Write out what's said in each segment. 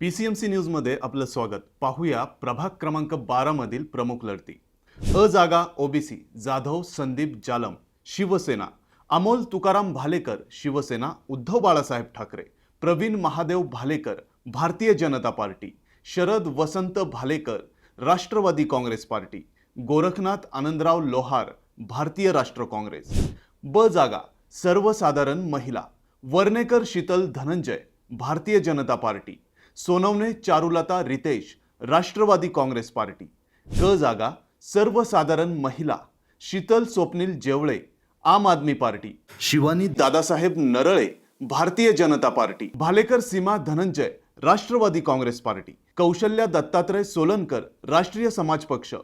PCMC न्यूजमध्ये आपलं स्वागत. पाहूया प्रभाग क्रमांक 12 मधील प्रमुख लढती. अ जागा ओबीसी जाधव संदीप जालम शिवसेना, अमोल तुकाराम भालेकर शिवसेना उद्धव बाळासाहेब ठाकरे, प्रवीण महादेव भालेकर भारतीय जनता पार्टी, शरद वसंत भालेकर राष्ट्रवादी काँग्रेस पार्टी, गोरखनाथ आनंदराव लोहार भारतीय राष्ट्र काँग्रेस. ब जागा सर्वसाधारण महिला, वर्णेकर शीतल धनंजय भारतीय जनता पार्टी, सोनवणे चारुलता रितेश राष्ट्रवादी काँग्रेस पार्टी. ग जागा सर्वसाधारण महिला, शीतल स्वप्नील जेवळे आम आदमी पार्टी, शिवानी दादासाहेब नरळे भारतीय जनता पार्टी, भालेकर सीमा धनंजय राष्ट्रवादी काँग्रेस पार्टी, कौशल्या दत्तात्रय सोलनकर राष्ट्रीय समाज पक्ष.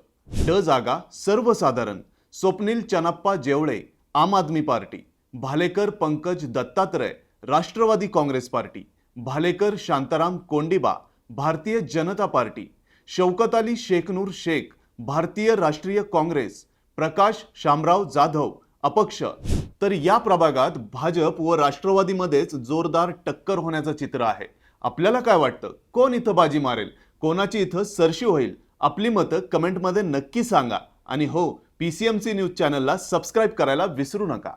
ड जागा सर्वसाधारण स्वप्नील चनप्पा जेवळे आम आदमी party, Bhalekar Pankaj Dattatray Rashtrawadi Congress party, Bhalekar Shantaram Kondiba Bharatiya Janata party, Shaukat Ali शेखनूर Shaikh भारतीय राष्ट्रीय काँग्रेस, प्रकाश शामराव जाधव अपक्ष. तर या प्रभागात भाजप व राष्ट्रवादीमध्येच जोरदार टक्कर होण्याचं चित्र आहे. आपल्याला काय वाटतं, कोण इथं बाजी मारेल, कोणाची इथं सरशी होईल? आपली मतं कमेंटमध्ये नक्की सांगा आणि हो, PCMC न्यूज चॅनलला सबस्क्राईब करायला विसरू नका.